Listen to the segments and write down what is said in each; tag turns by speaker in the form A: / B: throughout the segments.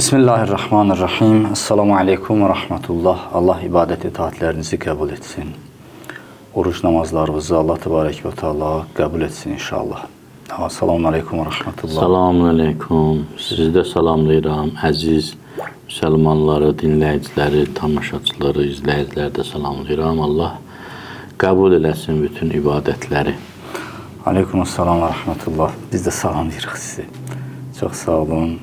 A: Bismillahirrahmanirrahim. Esselamu aleyküm ve rahmetullah. Allah ibadet itaatlerinizi kabul etsin. Oruç namazlarınızı Allah tebarek ve teala kabul etsin inşallah. Esselamu aleyküm ve rahmetullah.
B: Selamun aleyküm. Sizi də salamlayıram. Əziz müsəlmanları, dinləyiciləri, tamaşaçıları, izləyiciləri də salamlayıram. Allah qəbul eləsin bütün ibadətləri.
A: Aleykümselam ve rahmetullah. Biz de salamlayırıq sizi. Çok sağ olun.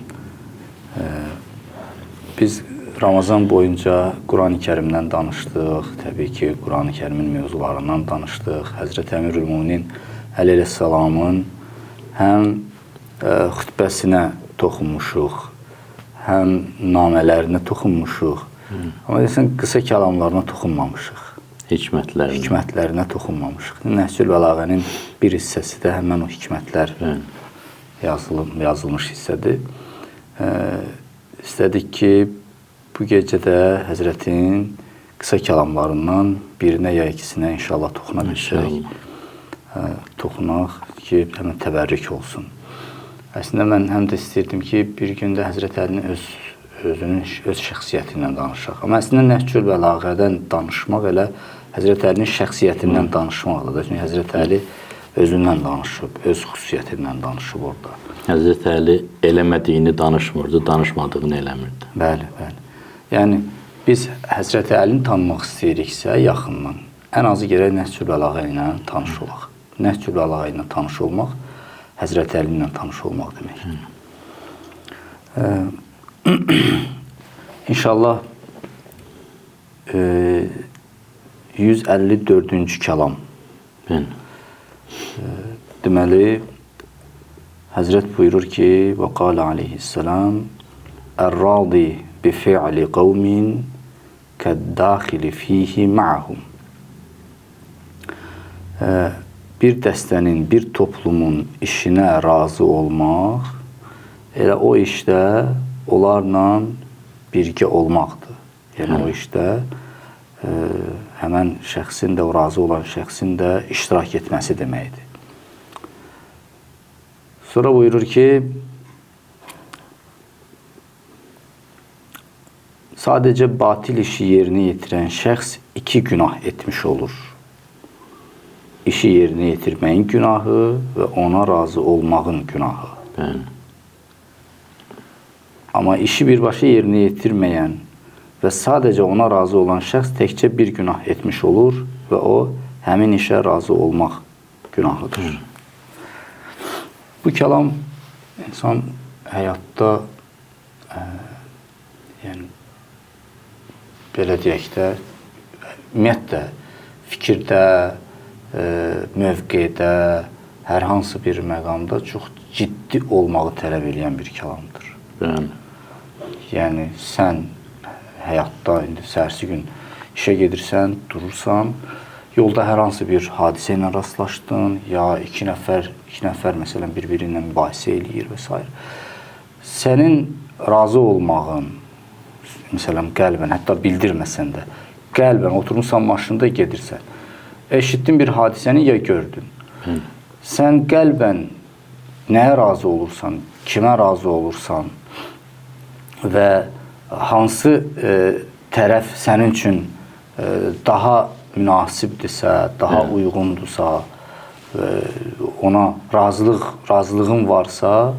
A: Biz Ramazan boyunca Quran-ı Kerim'den danışdıq. Təbii ki, Quran-ı Kerim'in mevzularından danışdıq. Həzrət Əmirül-Müminin Əleyhisselamın həm xütbəsinə toxunmuşuq, həm namələrinə toxunmuşuq. Amma desən, qısa kəlamlarına toxunmamışıq. Hikmətlərinə toxunmamışıq. Nəhcül Bəlağənin bir hissəsi də həmən o hikmətlər yazılmış hissədir. İstədik ki, bu gecədə Həzrətin qısa kəlamlarından birinə ya ikisinə inşallah toxuna bilsək. Toxunaq ki, həmən təbərrük olsun. Əslində, mən həm də istəyirdim ki, bir gündə Həzrət Əlinin öz şəxsiyyətindən danışaq. Amma əslində Nəhcül Bəlağədən danışmaq elə Həzrət Əlinin şəxsiyyətindən danışmaqdır. Çünki Həzrət Əli özündən danışıb, öz xüsusiyyətindən danışıb orada.
B: Həzrət Əli eləmədiyini danışmırdı, danışmadığını eləmirdi.
A: Bəli, bəli. Yəni, biz Həzrət Əlini tanımaq istəyiriksə yaxından, ən azı gərək Nəhcül Bəlağə ilə tanış olaq. Nəhcül Bəlağə ilə tanış olmaq, Həzrət Əli ilə tanış olmaq deməkdir. İnşallah 154-cü kəlam. Deməli, Həzrət buyurur ki, və qalə aleyhisselam, Ər-radi bi fi'li qavmin kəd-daxili fihi ma'hum. Bir dəstənin, bir toplumun işinə razı olmaq, elə o işdə onlarla birgə olmaqdır. Yəni, o işdə həmən şəxsin də, o razı olan şəxsin də iştirak etməsi deməkdir. Sonra buyurur ki, sadəcə batil işi yerinə yetirən şəxs iki günah etmiş olur. İşi yerinə yetirməyin günahı və ona razı olmağın günahı. Amma işi birbaşa yerinə yetirməyən və sadəcə ona razı olan şəxs təkcə bir günah etmiş olur və o, həmin işə razı olmaq günahıdır. Bu kəlam insan həyatda, yəni, belə deyək də, ümumiyyətlə, fikirdə, mövqedə, hər hansı bir məqamda çox ciddi olmağı tələb edən bir kəlamdır. Yəni, sən həyatda, indi səhərsi gün işə gedirsən, durursan, yolda hər hansı bir hadisə ilə rastlaşdın, ya iki nəfər məsələn, bir-biri ilə mübahisə eləyir və s. Sənin razı olmağın, məsələn, qəlbən, hətta bildirməsən də, qəlbən oturmuşsan maşında gedirsən, eşitdin bir hadisəni ya gördün. Sən qəlbən nəyə razı olursan, kimə razı olursan və hansı tərəf sənin üçün daha münasibdirsə, daha uyğundursa, ona razılığın varsa,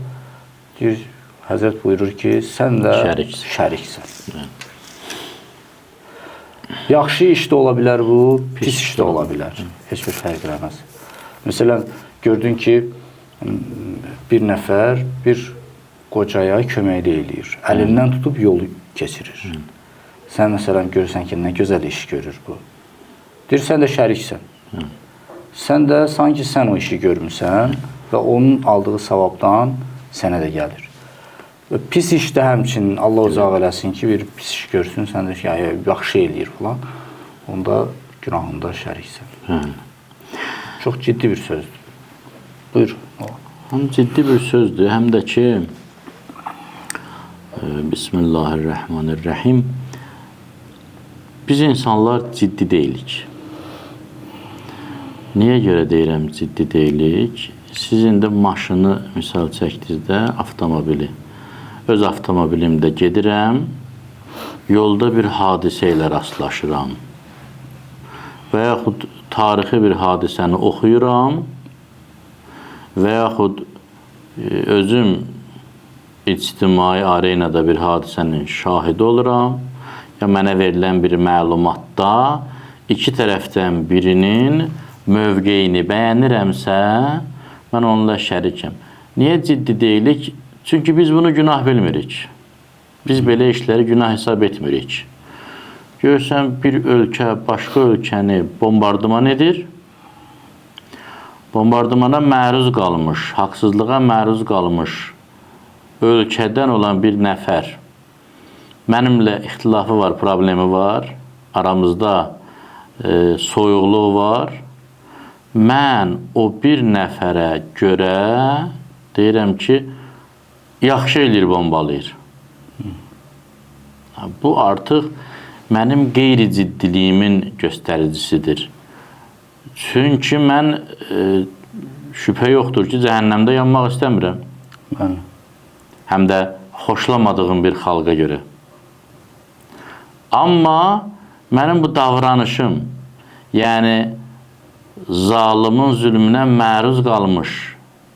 A: Həzrət buyurur ki, sən də şəriksən. Yaxşı iş də ola bilər bu, pis iş də ola bilər. Heç bir fərq eləməz. Məsələn, gördün ki, bir nəfər bir qocaya köməkli eləyir. Əlindən tutub yolu keçirir. Sən məsələn, görürsən ki, nə gözəl iş görür bu. Deyir, sən də şəriksən. Sən də sanki sən o işi görmüsən və onun aldığı savabdan sənə də gəlir. Pis işdə həmçinin Allah uzaq eləsin ki, bir pis iş görsün, sən də yaxşı eləyir falan. Onda günahında şəriksən. Çox ciddi bir sözdür. Buyur.
B: Həm ciddi bir sözdür, həm də ki, Bismillahirrahmanirrahim, biz insanlar ciddi deyilik. Niyə görə deyirəm ciddi deyilik? Siz indi maşını misal çəkdinizdə, avtomobili. öz avtomobilimdə gedirəm, yolda bir hadisə ilə rastlaşıram və yaxud tarixi bir hadisəni oxuyuram və yaxud özüm ictimai arenada bir hadisənin şahidi oluram ya mənə verilən bir məlumatda iki tərəfdən birinin mövqeyini bəyənirəmsə, mən onunla şərikəm. Niyə ciddi deyilik? Çünki biz bunu günah bilmirik. Biz belə işləri günah hesab etmirik. Görsən, bir ölkə başqa ölkəni bombardıman edir. Bombardımana məruz qalmış, haqsızlığa məruz qalmış ölkədən olan bir nəfər mənimlə ixtilafı var, problemi var, aramızda soyuqluq var. Mən o bir nəfərə görə deyirəm ki, yaxşı eləyir, bombalayır. Bu artıq mənim qeyri-ciddiliyimin göstəricisidir. Çünki mən şübhə yoxdur ki, cəhənnəmdə yanmaq istəmirəm. Həm də xoşlamadığım bir xalqa görə. Amma mənim bu davranışım, yəni zalimin zülmünə məruz qalmış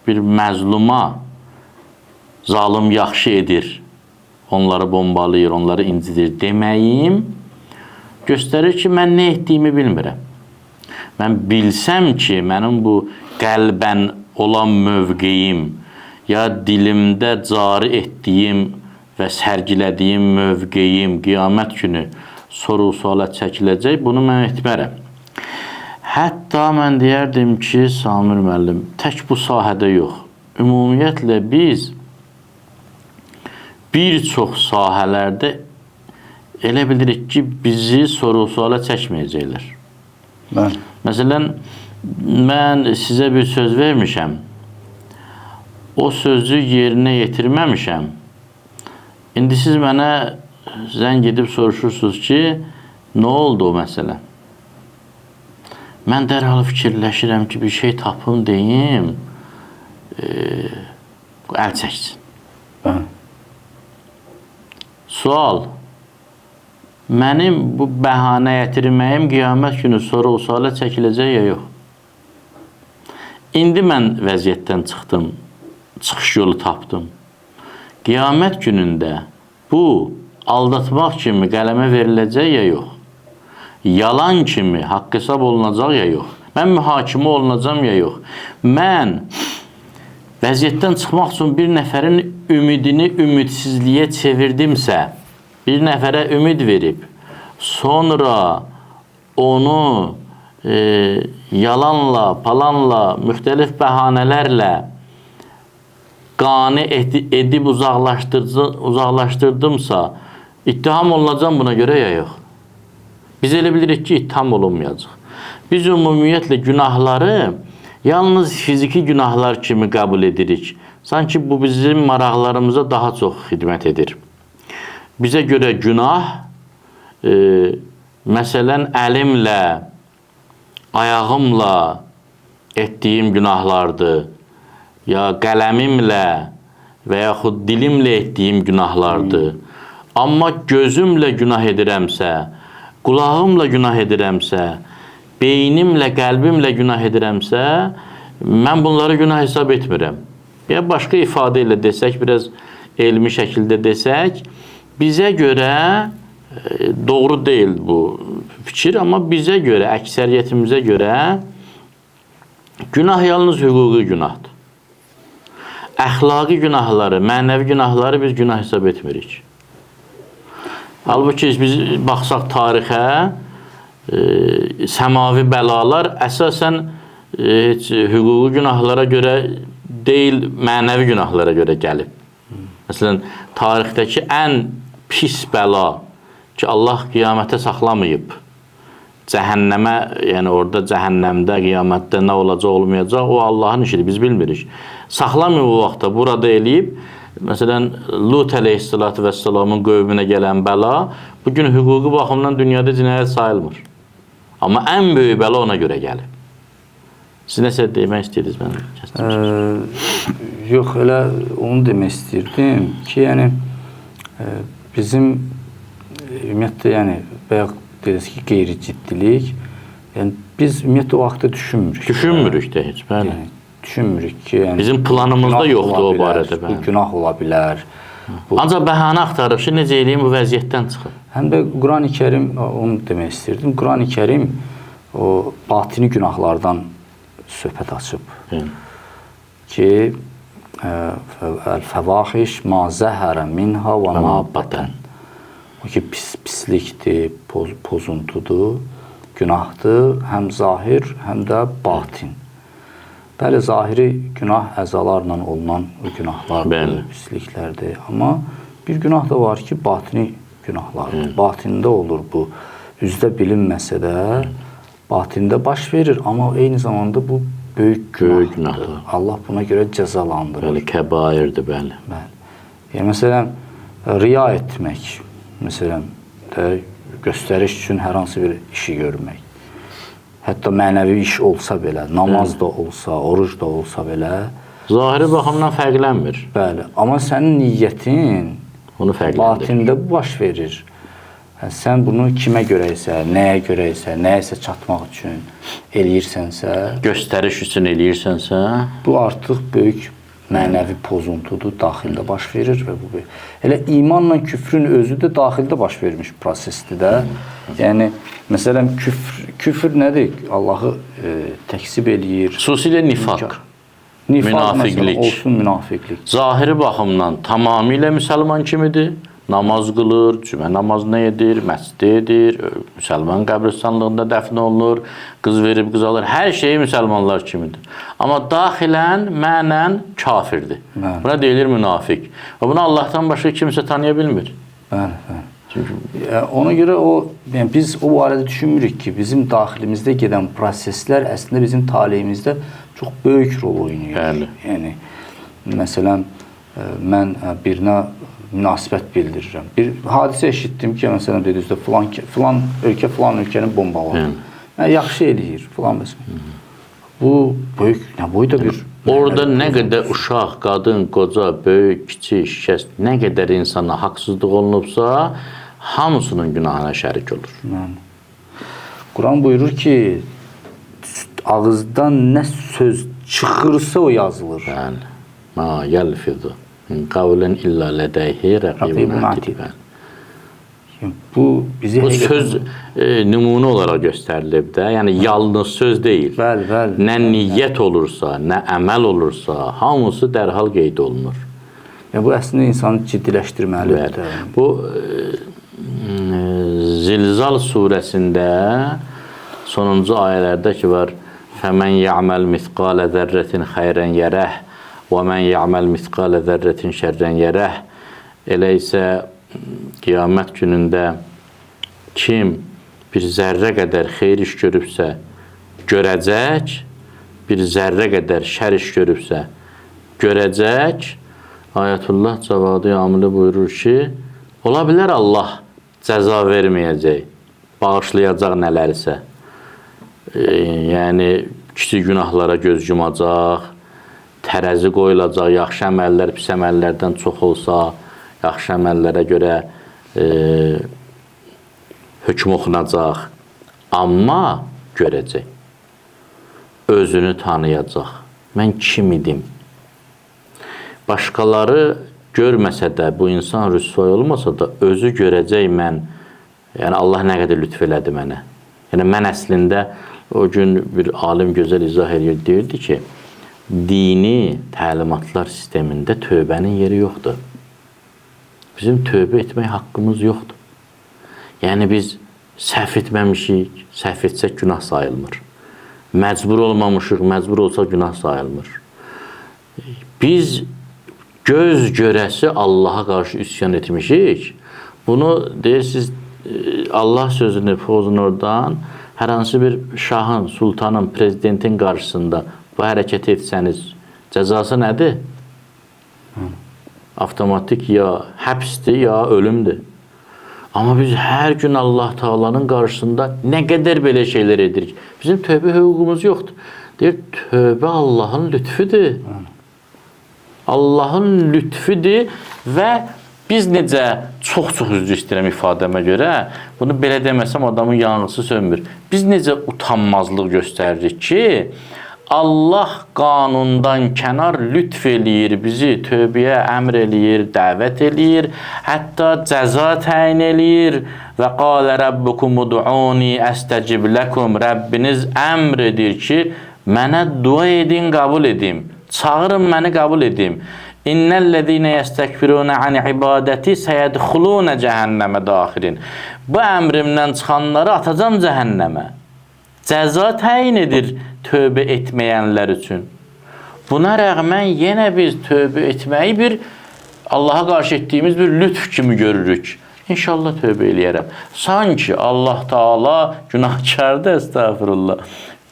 B: bir məzluma zalim yaxşı edir, onları bombalayır, onları incidir deməyim göstərir ki, mən nə etdiyimi bilmirəm. Mən bilsəm ki, mənim bu qəlbən olan mövqeyim ya dilimdə cari etdiyim və sərgilədiyim mövqeyim qiyamət günü soru-suala çəkiləcək, bunu mən etmərəm. Hətta mən deyərdim ki, Samir müəllim, tək bu sahədə yox. Ümumiyyətlə biz bir çox sahələrdə elə bilirik ki, bizi soru-suala çəkməyəcəklər. Məsələn, mən sizə bir söz vermişəm. O sözü yerinə yetirməmişəm. İndi siz mənə zəng edib soruşursunuz ki, nə oldu o məsələ? Mən dərhal fikirləşirəm ki, bir şey tapım deyim, əl çəksin. Sual, mənim bu bəhanə yetirməyim qiyamət günü soru-suala çəkiləcək ya yox? İndi mən vəziyyətdən çıxdım, çıxış yolu tapdım. Qiyamət günündə bu aldatmaq kimi qələmə veriləcək ya yox? Yalan kimi haqq hesab olunacaq ya yox? Mən mühakimə olunacam ya yox? Mən vəziyyətdən çıxmaq üçün bir nəfərin ümidini ümidsizliyə çevirdimsə, bir nəfərə ümid verib, sonra onu yalanla, palanla, müxtəlif bəhanələrlə qane edib uzaqlaşdırdımsa, ittiham olunacam buna görə ya yox? Biz elə bilirik ki, ittiham olunmayacaq. Biz ümumiyyətlə günahları yalnız fiziki günahlar kimi qəbul edirik. Sanki bu bizim maraqlarımıza daha çox xidmət edir. Bizə görə günah, məsələn, əlimlə, ayağımla etdiyim günahlardır, ya qələmimlə və yaxud dilimlə etdiyim günahlardır. Amma gözümlə günah edirəmsə, qulağımla günah edirəmsə, beynimlə, qəlbimlə günah edirəmsə, mən bunları günah hesab etmirəm. Ya başqa ifadə ilə desək, biraz elmi şəkildə desək, bizə görə doğru deyil bu fikir, amma bizə görə, əksəriyyətimizə görə günah yalnız hüquqi günahdır. Əxlaqi günahları, mənəvi günahları biz günah hesab etmirik. Halbuki biz baxsaq tarixə, səmavi bəlalar əsasən heç hüquqi günahlara görə deyil, mənəvi günahlara görə gəlib. Məsələn, tarixdəki ən pis bəla ki, Allah qiyamətə saxlamayıb, cəhənnəmə, yəni orada cəhənnəmdə, qiyamətdə nə olacaq, olmayacaq, o Allahın işidir, biz bilmirik. Saxlamayıb o vaxtda burada eləyib, məsələn, Lut əleyhissalatü vəssalamın qövmünə gələn bəla bugün hüquqi baxımdan dünyada cinayət sayılmır. Amma ən böyük bəla ona görə gəlib. Siz nəsə demək istəyirdiniz mən?
A: Yox, elə onu demək istəyirdim ki, yəni bizim ümumiyyətlə, yəni bayaq dediniz ki, qeyri-ciddilik, yəni biz ümumiyyətlə o haqda düşünmürük.
B: Düşünmürük də heç, bəli.
A: Yəni, düşünmürük ki, yəni
B: Bizim planımızda yoxdur o barədə.
A: Bu günah ola bilər.
B: Ancaq bəhanə axtarıb ki, necə eləyim bu vəziyyətdən çıxır.
A: Həm də Quran-ı Kərim, onu demək istəyirdim. Quran-ı Kərim o batini günahlardan söhbət açıb. Ki, Əl-fəvahiş ma zəhərə minha və ma bətən. O ki, pislikdir, pozuntudur, günahdır, həm zahir, həm də batin. Bəli, zahiri günah əzalarla olunan günahlardır, pisliklərdir. Amma bir günah da var ki, batini günahlardır. Batində olur bu. Üzdə bilinməsə də, batində baş verir. Amma eyni zamanda bu böyük günahdır. Allah buna görə cəzalandırır.
B: Bəli, kəbairdir, bəli.
A: Yəni, məsələn, riya etmək, məsələn, göstəriş üçün hər hansı bir işi görmək. Hətta mənəvi iş olsa belə, namaz da olsa, oruc da olsa belə.
B: Zahiri baxımdan fərqlənmir.
A: Bəli, amma sənin niyyətin batində baş verir. Sən bunu kimə görə isə, nəyə görə isə, nəyəsə çatmaq üçün eləyirsənsə,
B: göstəriş üçün eləyirsənsə,
A: bu artıq böyük mənəvi pozuntudur, daxildə baş verir və bu elə imanla küfrün özü də daxildə baş vermiş prosesdir də. Yəni məsələn küfr nədir? Allahı təksib eləyir.
B: Xüsusilə nifaq. Münafiqlik.
A: Olsun münafiqlik.
B: Zahiri baxımdan tamamilə müsəlman kimidir. Namaz qılır, cümə namazını edir, məsciddə edir, müsəlman qəbristanlığında dəfn olunur, qız verib qız alır, hər şeyi müsəlmanlar kimidir. Amma daxilən, mənən kafirdir. Buna deyilir münafiq. Və bunu Allahdan başqa kimsə tanıya bilmir.
A: Ona görə yəni biz o barədə düşünmürük ki, bizim daxilimizdə gedən proseslər əslində bizim taleyimizdə çox böyük rol oynayır. Yəni, məsələn, mən birinə münasibət bildirirəm. Bir hadisə eşitdim ki, məsələn, dediyinizdə filan ölkə filan ölkənin bombaladı. Yaxşı eləyir, filan məsələn. Bu böyük, nə boyda bir...
B: Orada nə qədər uşaq, qadın, qoca, böyük, kiçik, şikəst, nə qədər insana haqsızlıq olunubsa, hamısının günahına şərik olur.
A: Quran buyurur ki, ağızdan nə söz çıxırsa o yazılır.
B: Ma yəlfidu. Qavlən illə lədəyhi rəqibun atid.
A: Bu
B: söz nümunə olaraq göstərilib də. Yəni, yalnız söz deyil. Nə niyyət olursa, nə əməl olursa, hamısı dərhal qeyd olunur.
A: Bu əslində insanı ciddiləşdirməlidir.
B: Bu, Zilzal surəsində sonuncu ayələrdə ki var, Fəmən ya'məl mithqalə zərrətin xəyrən yərəh وَمَنْ يَعْمَلْ مِثْقَالَ ذَرَّةٍ شَرًّا يَرَهُ. Elə isə qiyamət günündə kim bir zərrə qədər xeyir iş görübsə görəcək, bir zərrə qədər şər iş görübsə görəcək. Ayətullah Cavadi Amili buyurur ki, ola bilər Allah cəza verməyəcək, bağışlayacaq nələrsə. Yəni, kiçik günahlara göz yumacaq, tərəzi qoyulacaq, yaxşı əməllər pis əməllərdən çox olsa, yaxşı əməllərə görə hökm oxunacaq. Amma görəcək, özünü tanıyacaq. Mən kim idim? Başqaları görməsə də, bu insan rüsvay olmasa da, özü görəcək mən, yəni Allah nə qədər lütf elədi mənə. Yəni mən əslində, o gün bir alim gözəl izah edir, deyirdi ki, dini təlimatlar sistemində tövbənin yeri yoxdur. Bizim tövbə etmək haqqımız yoxdur. Yəni biz səhv etməmişik, səhv etsək günah sayılmır. Məcbur olmamışıq, məcbur olsaq günah sayılmır. Biz göz görəsi Allaha qarşı üsyan etmişik. Bunu deyirsiniz, Allah sözünü pozun oradan, hər hansı bir şahın, sultanın, prezidentin qarşısında bu hərəkət etsəniz, cəzası nədir? Avtomatik ya həbsdir, ya ölümdür. Amma biz hər gün Allah Taala'nın qarşısında nə qədər belə şeylər edirik. Bizim tövbə hüququmuz yoxdur. Deyir, tövbə Allahın lütfüdür. Allahın lütfüdür və biz necə çox-çox üzr istəyirəm ifadəmə görə, bunu belə deməsəm adamın yanğısı sönmür. Biz necə utanmazlıq göstəririk ki, Allah qanundan kənar lütf eləyir, bizi tövbəyə əmr eləyir, dəvət eləyir, hətta cəza təyin eləyir və qalə rabbukum ud'uni əstəcib ləkum. Rəbbiniz əmr edir ki, mənə dua edin, qəbul edim. Çağırın, məni qəbul edim. İnnellezine yestekbiruna an ibadeti seyedhuluna cehenneme dahirin. Bu əmrimdən çıxanları atacam cəhənnəmə. Cəza təyin edir tövbə etməyənlər üçün. Buna rəğmən yenə biz tövbə etməyi bir Allaha qarşı etdiyimiz bir lütf kimi görürük. İnşallah tövbə eləyərəm. Sanki Allah Taala günahkardır, estağfurullah.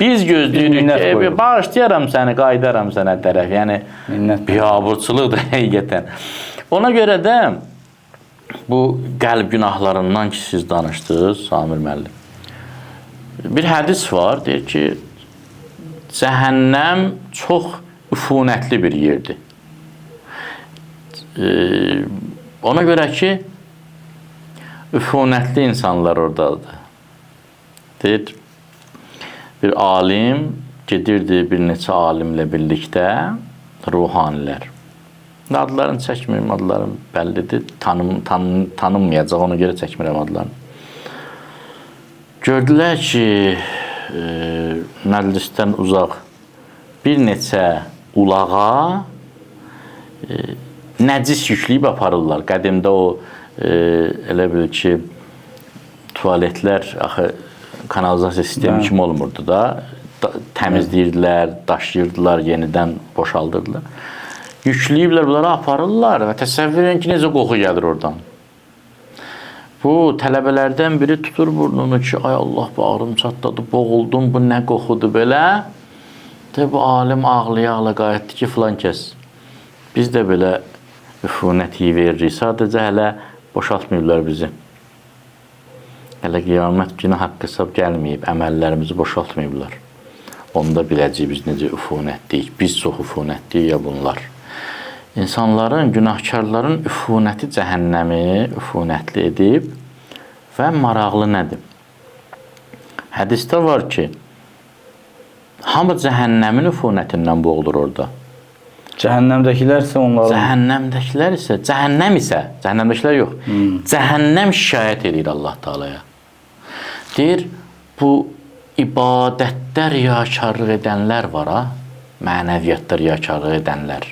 B: Biz gözləyirik ki, bağışlayaram səni, qaydaram sənə tərəf. Yəni, biabırçılıqdır həqiqətən. Ona görə də bu qəlb günahlarından ki, siz danışdınız, Samir müəllim. Bir hədis var, deyir ki, cəhənnəm çox üfunətli bir yerdir. Ona görə ki, üfunətli insanlar oradadır. Deyir, bir alim gedirdi bir neçə alimlə birlikdə ruhanilər. Adlarını çəkmirəm, adlarım bəllidir, tanınmayacaq, ona görə çəkmirəm adlarını. Gördülər ki, məclisdən uzaq bir neçə ulağa nəcis yükləyib aparırlar. Qədimdə o, elə bil ki, tualetlər, axı, kanalizasiya sistemi kimi olmurdu da. Təmizləyirdilər, daşıyırdılar, yenidən boşaldırdılar. Yükləyiblər, bunları aparırlar və təsəvvür edin ki, necə qoxu gəlir oradan. Bu, tələbələrdən biri tutur burnunu ki, ay Allah, bağrım çatladı, boğuldum, bu nə qoxudur belə. De, bu alim ağlaya-ağla qayıtdı ki, filan kəs. Biz də belə üfunət iyi veririk, sadəcə hələ boşaltmayıblar bizi. Hələ qiyamət günü haqq hesab gəlməyib, əməllərimizi boşaltmayıblar. Onda biləcəyik biz necə üfunətdiyik, biz çox üfunətdiyik ya bunlar. İnsanların, günahkarların üfunəti cəhənnəmi üfunətli edib və maraqlı nədir? Hədisdə var ki, hamı cəhənnəmin üfunətindən boğulur orada.
A: Cəhənnəmdəkilər isə onların...
B: Cəhənnəmdəkilər yox. Cəhənnəm şikayət edir Allah Taalaya. Deyir, bu ibadətdə riyakarlıq edənlər var ha, mənəviyyatda riyakarlıq edənlər.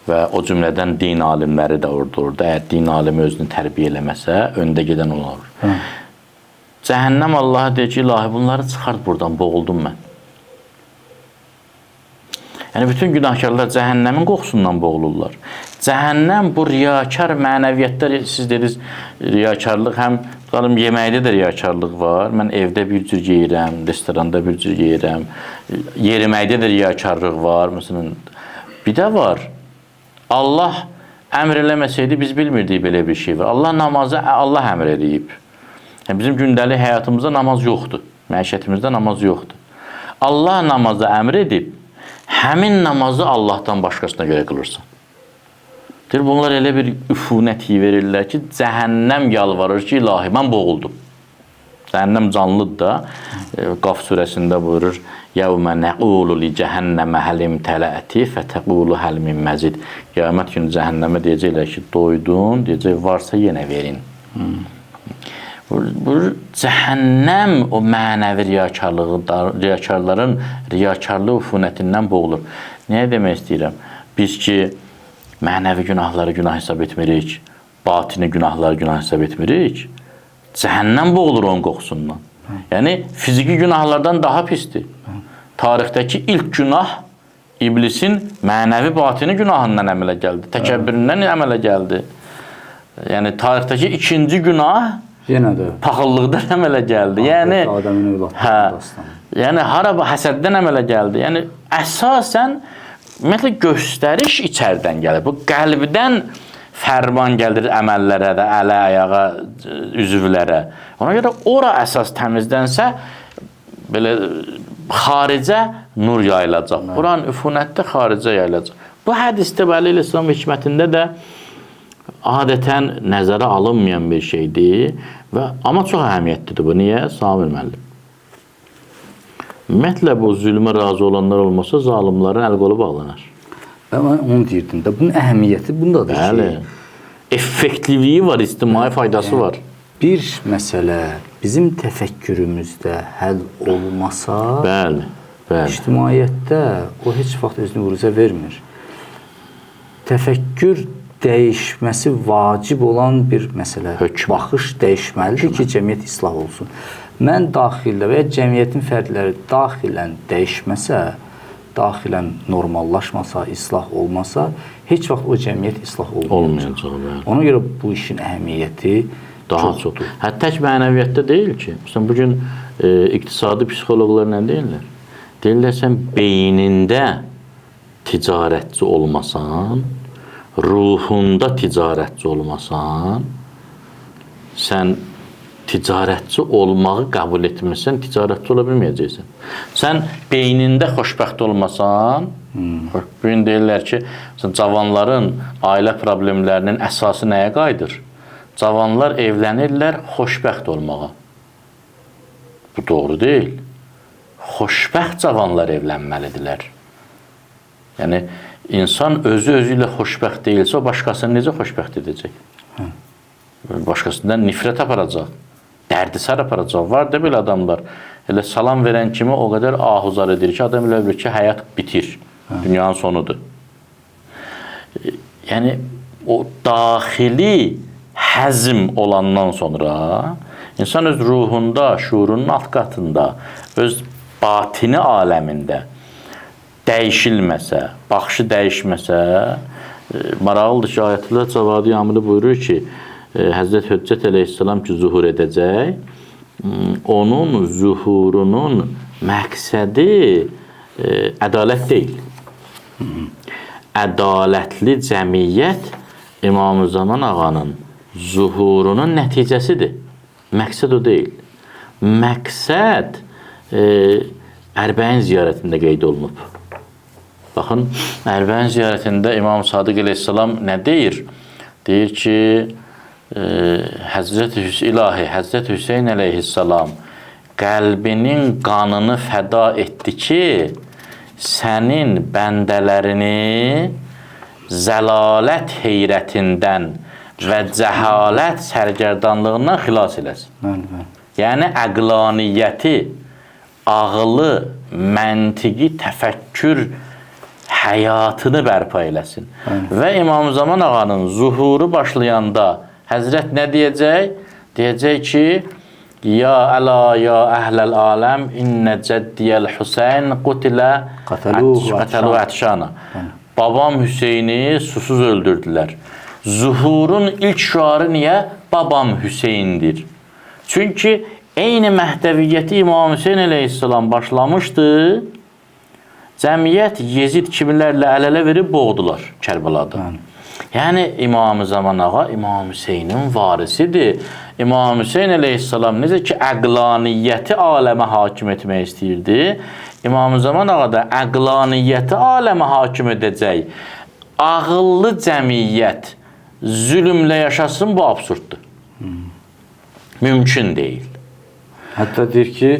B: Və o cümlədən din alimləri də orada. Əgər din alimi özünü tərbiyə eləməsə, öndə gedən olur. Cəhənnəm Allah'a deyir ki, ilahi bunları çıxart buradan, boğuldum mən. Yəni, bütün günahkarlar cəhənnəmin qoxusundan boğulurlar. Cəhənnəm bu riyakar mənəviyyətdə, siz dediniz, riyakarlıq həm yeməkdə də riyakarlıq var. Mən evdə bir cür yeyirəm, restoranda bir cür yeyirəm. Yeriməkdə də riyakarlıq var. Məsələn, bir də var. Allah əmr eləməsəydi, biz bilmirdik belə bir şey var. Allah namazı Allah əmr edib. Yəni, bizim gündəlik həyatımızda namaz yoxdur. Məişətimizdə namaz yoxdur. Allah namazı əmr edib, həmin namazı Allahdan başqasına görə qılırsan. Deyir, bunlar elə bir üfunət verirlər ki, cəhənnəm yalvarır ki, ilahi, mən boğuldum. Cəhənnəm canlıdır da, Qaf surəsində buyurur, يَوْمَ نَقُولُ لِجَهَنَّمَ هَلْ اِمْتَلَأْتِ فَتَقُولُ هَلْ مِنْ مَزِدٍ. Qiyamət günü cəhənnəmə deyəcəklər ki, doydun, deyəcək, varsa yenə verin. Bu cəhənnəm o mənəvi riyakarların riyakarlıq üfunətindən boğulur. Nəyə demək istəyirəm? Biz ki, mənəvi günahları günah hesab etmirik, batini günahları günah hesab etmirik, cəhənnəm boğulur onun qoxusundan. Yəni, fiziki günahlardan daha pisdir. Tarixdəki ilk günah iblisin mənəvi batini günahından əmələ gəldi. Təkəbbüründən əmələ gəldi. Yəni, tarixdəki ikinci günah paxıllıqdan əmələ gəldi. Yəni, həsəddən əmələ gəldi. Yəni, əsasən, ümumiyyətlə, göstəriş içərdən gəlir. Bu, qəlbdən fərman gəlir əməllərə də, ələ, ayağa, üzvlərə. Ona görə ora əsas təmizdənsə, belə xaricə nur yayılacaq. Buranın üfunətdə xaricə yayılacaq. Bu hədisdə və İslam hikmətində də adətən nəzərə alınmayan bir şeydir amma çox əhəmiyyətlidir bu. Niyə? Samir müəllim. Ümumiyyətlə bu zülmə razı olanlar olmasa zalimlərin əl-qolu bağlanar.
A: Mən onu deyirdim də, bunun əhəmiyyəti bundadır ki...
B: Bəli. Effektivliyi var, ictimai faydası var.
A: Bir məsələ bizim təfəkkürümüzdə həll olmasa,
B: bəli.
A: İctimaiyyətdə o heç vaxt özünü vüruza vermir. Təfəkkür dəyişməsi vacib olan bir məsələ. Baxış dəyişməlidir ki, cəmiyyət islah olsun. Mən daxildə və ya cəmiyyətin fərdləri daxilən dəyişməsə, daxilən normallaşmasa, islah olmasa, heç vaxt o cəmiyyət islah olmayacaq. Ona görə bu işin əhəmiyyəti
B: daha çoxdur. Hətta tək mənəviyyətdə deyil ki. Məsələn, bugün iqtisadi psixoloqlar nə deyirlər? Deyirlər, sən beynində ticarətçi olmasan, ruhunda ticarətçi olmasan, sən ticarətçi olmağı qəbul etmirsən, ticarətçi ola bilməyəcəksən. Sən beynində xoşbəxt olmasan, bugün deyirlər ki, cavanların ailə problemlərinin əsası nəyə qayıdır? Cavanlar evlənirlər xoşbəxt olmağa. Bu doğru deyil. Xoşbəxt cavanlar evlənməlidirlər. Yəni, insan özü ilə xoşbəxt deyilsə, o başqasını necə xoşbəxt edəcək? Başqasından nifrət aparacaq, dərdisər aparacaq. Var da belə adamlar, elə salam verən kimi o qədər ahuzar edir ki, adam elə bilir ki, həyat bitir, dünyanın sonudur. Yəni, o daxili həzm olandan sonra insan öz ruhunda, şuurunun alt qatında, öz batini aləmində dəyişilməsə, baxışı dəyişməsə, maraqlıdır ki, Ayətullah Cavadi Amili buyurur ki, Həzrət Höccət əleyhissalam ki, zuhur edəcək, onun zuhurunun məqsədi ədalət deyil. Ədalətli cəmiyyət İmam-ı Zaman ağanın zuhurunun nəticəsidir. Məqsəd o deyil. Məqsəd Ərbəin ziyarətində qeyd olunub. Baxın, Ərbəin ziyarətində İmam Sadiq əleyhissalam nə deyir? Deyir ki, Həzrət Hüseyin əleyhissalam qəlbinin qanını fəda etdi ki, sənin bəndələrini zəlalət heyrətindən və cəhalət sərgərdanlığından xilas eləsin. Yəni, əqlaniyyəti, ağılı, məntiqi, təfəkkür həyatını bərpa eləsin. Və İmam-ı Zaman ağanın zuhuru başlayanda Həzrət nə deyəcək? Deyəcək ki, ya əla, ya əhləl aləm, innə cəddiyəl Hüseyin qutilə qətəlu ətşana. Babam Hüseyni susuz öldürdülər. Zuhurun ilk şüarı niyə? Babam Hüseyindir. Çünki eyni məhdəviyyəti İmam Hüseyin əleyhissalam başlamışdı. Cəmiyyət Yezid kimilərlə əl-ələ verib boğdular Kərbəlada. Yəni, İmam-ı Zaman ağa İmam Hüseynin varisidir. İmam Hüseyin əleyhissalam necə ki, əqlaniyyəti aləmə hakim etmək istəyirdi, İmam-ı Zaman ağa da əqlaniyyəti aləmə hakim edəcək. Ağıllı cəmiyyət zülmlə yaşasın, bu absurddur. Mümkün deyil.
A: Hətta deyir ki,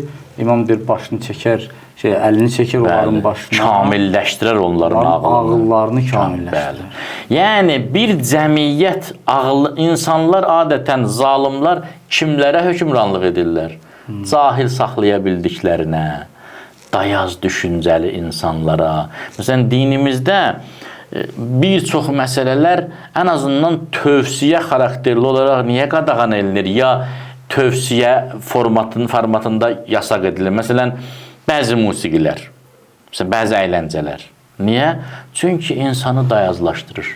A: imam bir başını çəkər, əlini çəkər onların başına.
B: Kamilləşdirər onların
A: ağıllarını kamilləşdirər.
B: Yəni, bir cəmiyyət ağıllı, insanlar adətən zalimlar kimlərə hökmranlıq edirlər? Cahil saxlaya bildiklərinə, dayaz düşüncəli insanlara. Məsələn, dinimizdə bir çox məsələlər ən azından tövsiyə xarakterli olaraq niyə qadağan edilir? Ya tövsiyə formatında yasaq edilir. Məsələn, bəzi musiqilər, bəzi əyləncələr. Niyə? Çünki insanı dayazlaşdırır.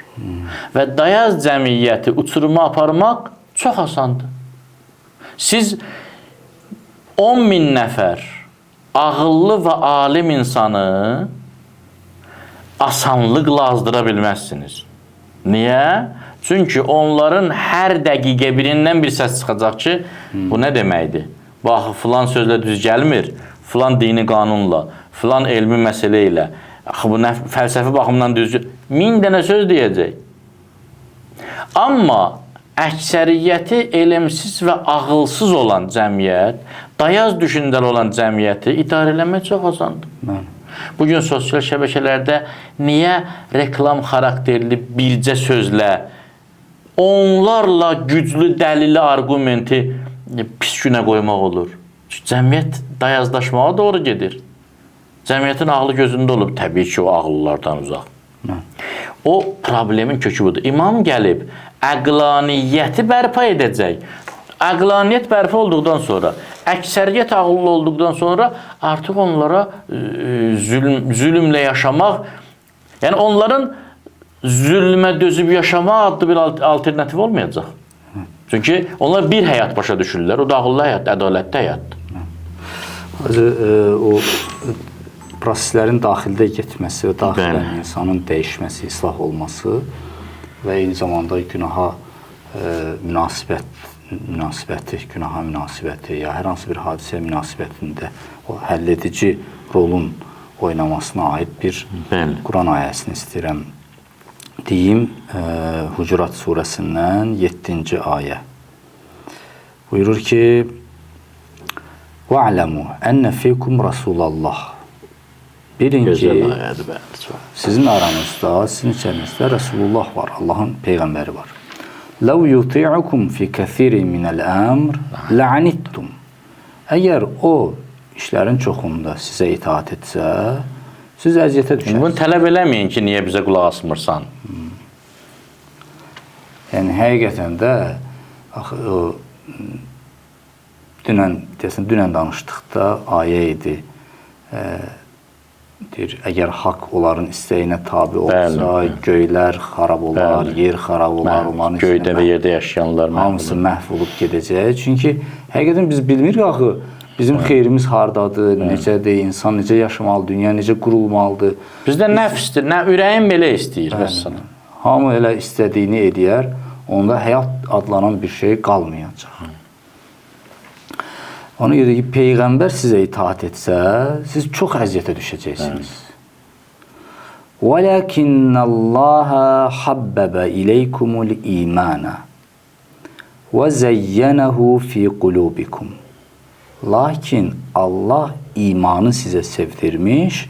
B: Və dayaz cəmiyyəti uçuruma aparmaq çox asandır. Siz 10.000 nəfər ağıllı və alim insanı asanlıqla azdıra bilməzsiniz. Niyə? Çünki onların hər dəqiqə birindən bir səs çıxacaq ki, bu nə deməkdir? Baxı, filan sözlə düz gəlmir, filan dini qanunla, filan elmi məsələ ilə, axı bu nə fəlsəfi baxımdan düzgün 1000 dənə söz deyəcək. Amma əksəriyyəti elmsiz və ağılsız olan cəmiyyət, dayaz düşüncəli olan cəmiyyəti idarə eləmək çox asandır. Bugün sosial şəbəkələrdə niyə reklam xarakterli bircə sözlə, onlarla güclü dəlili, argumenti pis günə qoymaq olur? Cəmiyyət dayazlaşmağa doğru gedir. Cəmiyyətin ağlı gözündə olub, təbii ki, o ağıllardan uzaq. O problemin kökü budur. İmam gəlib əqlaniyyəti bərpa edəcək. Əqlaniyyət bərpa olduqdan sonra, əksəriyyət ağıllı olduqdan sonra artıq onlara zülmlə yaşamaq, yəni onların zülmə dözüb yaşamaq adlı bir alternativ olmayacaq. Çünki onlar bir həyat başa düşürlər, o da ağıllı həyat, ədalətli həyatdır.
A: O proseslərin daxildə getməsi və daxilən insanın dəyişməsi, islah olması və eyni zamanda günaha münasibəti, günaha münasibəti ya hər hansı bir hadisə münasibətində o həlledici rolun oynamasına aid bir Quran ayəsini istəyirəm deyim. Hucurat surəsindən 7-ci ayə buyurur ki: وَعْلَمُوا أَنَّ فِيكُمْ رَسُولَ اللّٰهِ Bilin ki, sizin aranızda, sizin içərinizdə Resulullah var, Allahın Peyğəmbəri var. لَوْ يُطِعُكُمْ فِي كَثِيرٍ مِنَ الْأَمْرِ لَعَنِتْتُمْ Əgər o işlərin çoxunda sizə itaat etsə, siz əziyyətə düşərsiniz.
B: Bunu tələb eləməyin ki, niyə bizə qulaq asmırsan?
A: Yəni, həqiqətən də dünən danışdıqda ayə idi. Deyir, əgər haqq onların istəyinə tabi olsa, göylər xarab olar, yer xarab olar, onların
B: göydə və yerdə yaşayanlar
A: hamısı məhv olub gedəcək. Çünki həqiqətən biz bilmirik axı, bizim xeyrimiz hardadır, necədir, insan necə yaşamalı, dünya necə qurulmalıdır.
B: Bizdə nəfsdir, ürəyin belə istəyir.
A: Hamı elə istədiyini edər, onda həyat adlanan bir şey qalmayacaq. Ona görə ki, Peyğəmbər sizə itaat etsə, siz çox əziyyətə düşəcəksiniz. وَلَكِنَّ اللّٰهَ حَبَّبَ إِلَيْكُمُ الْإِيمَانَ وَزَيَّنَهُ فِي قُلُوبِكُمْ Lakin Allah imanı sizə sevdirmiş,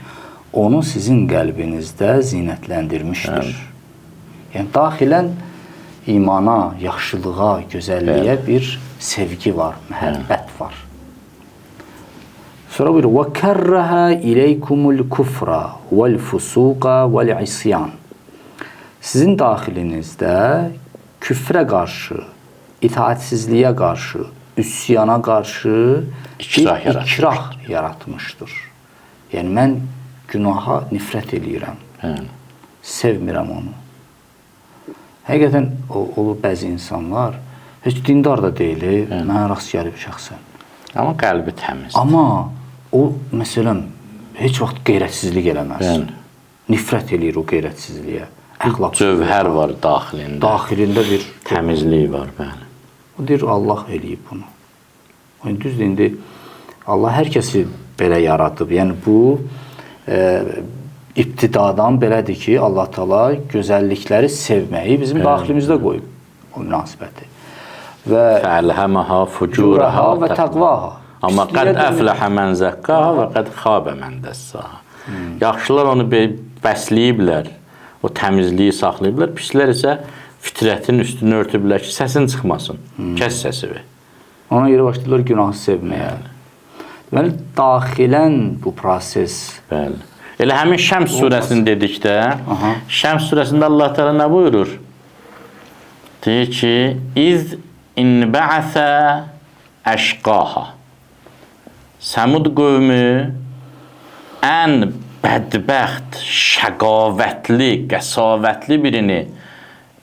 A: onu sizin qəlbinizdə zinətləndirmişdir. Yəni, daxilən imana, yaxşılığa, gözəlliyə bir sevgi var, məhəbbət var. Sonra buyurur, وَكَرَّهَا إِلَيْكُمُ الْكُفْرَ وَالْفُسُوقَ وَالْعِسْيَانِ Sizin daxilinizdə küfrə qarşı, itaatsizliyə qarşı, üsyana qarşı ikrah yaratmışdır. Yəni, mən günaha nifrət eləyirəm, sevmirəm onu. Həqiqətən, olur bəzi insanlar, heç dindar da deyil, mənə rast gəlib şəxsən.
B: Amma qəlbi təmizdir.
A: Amma o, məsələn, heç vaxt qeyrətsizlik eləməz. Nifrət eləyir o qeyrətsizliyə.
B: Cövhər var daxilində.
A: Daxilində bir
B: təmizlik var, bəli.
A: O deyir, Allah eləyib bunu. Düzdür, indi Allah hər kəsi belə yaradıb. Yəni, bu ibtidadan belədir ki, Allah Taala gözəllikləri sevməyi bizim daxilimizdə qoyub, o münasibəti.
B: Fəəlhəməha fucuraha
A: və təqvaha.
B: Amma qəd əfləhə mən zəkkaha və qəd xabə mən dəssaha. Yaxşılar onu bəsləyiblər, o təmizliyi saxlayıblar. Pislər isə fitrətin üstünü örtüblər ki, səsin çıxmasın, kəs səsivi.
A: Ona görə başlayırlar günahı sevməyə. Deməli, daxilən bu proses.
B: Bəli. Elə həmin Şəms surəsini dedikdə, Şəms surəsində Allah Teala nə buyurur? Deyir ki, İz inbəəsə əşqaha. Səmud qövmü ən bədbəxt, şəqavətli, qəsavətli birini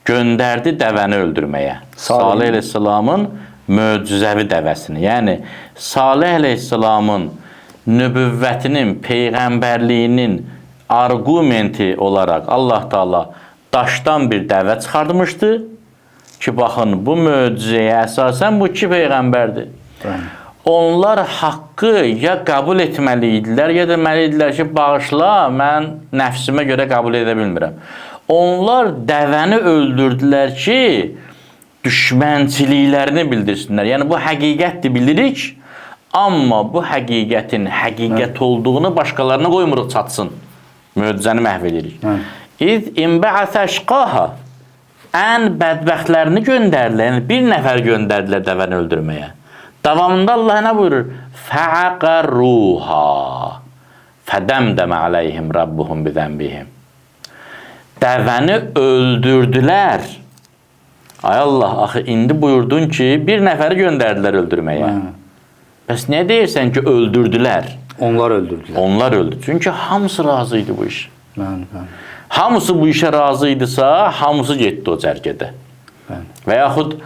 B: göndərdi dəvəni öldürməyə. Salih əleyhissalamın möcüzəvi dəvəsini. Yəni, Salih əleyhissalamın nübüvvətinin, peyğəmbərliyinin argumenti olaraq Allah Taala daşdan bir dəvə çıxartmışdı ki, baxın, bu möcüzəyə əsasən bu iki peyğəmbərdir. onlar haqqı ya qəbul etməli idilər, ya deməli idilər ki, bağışla, mən nəfsimə görə qəbul edə bilmirəm. Onlar dəvəni öldürdülər ki, düşmənçiliklərini bildirsinlər. Yəni, bu həqiqətdir, bilirik, amma bu həqiqətin həqiqət olduğunu başqalarına qoymuruq çatsın. Möcüzəni məhv edirik. İz inbəəsə əşqaha. Ən bədbəxtlərini göndərdilər. Yəni, bir nəfər göndərdilər dəvəni öldürməyə. Davamında Allah nə buyurur? Fəəqəruha fədəmdəmə aleyhim rabbuhum bizənbihim. Dəvəni öldürdülər. Ay Allah, axı, indi buyurdun ki, bir nəfəri göndərdilər öldürməyə. Bəs nə deyirsən ki, öldürdülər?
A: Onlar öldürdülər.
B: Onlar öldü. Çünki hamısı razı idi bu iş.
A: Bəli.
B: Hamısı bu işə razı idisə, hamısı getdi o cərgədə. Və yaxud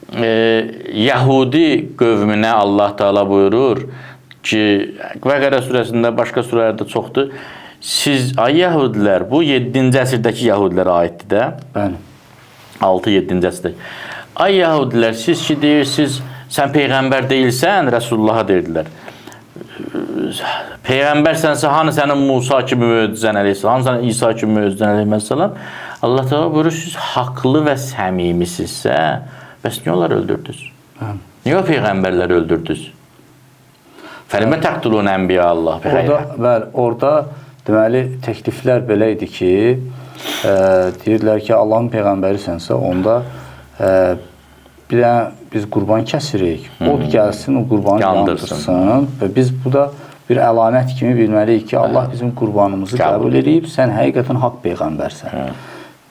B: Yəhudi qövmünə Allah Teala buyurur ki, Bəqərə surəsində, başqa surələrdə çoxdur. Siz, ay Yəhudilər, bu 7-ci əsrdəki Yəhudilərə aiddir də.
A: Bəli.
B: 6-7-ci əsrdəki. Ay Yəhudilər, siz ki deyirsiniz, sən Peyğəmbər deyilsən, Rəsullah'a deyirlər. Peyğəmbərsənsə, hanı sənin Musa kimi möcüzən əleyhissalam, hanı sənin İsa kimi möcüzən əleyhissalam? Allah Teala buyurur, siz haqlı və səmimisinizsə, bəs niyə onları öldürdünüz? Niyə o Peyğəmbərləri öldürdünüz? Fəlimə təqtulun ənbiya Allah.
A: Orada deməli, təkliflər belə idi ki, deyirlər ki, Allahın Peyğəmbərisənsə, onda bir də biz qurban kəsirik, od gəlsin, o qurbanı yandırsın və biz bu da bir əlamət kimi bilməliyik ki, Allah bizim qurbanımızı qəbul edib, sən həqiqətən haqq Peyğəmbərsən.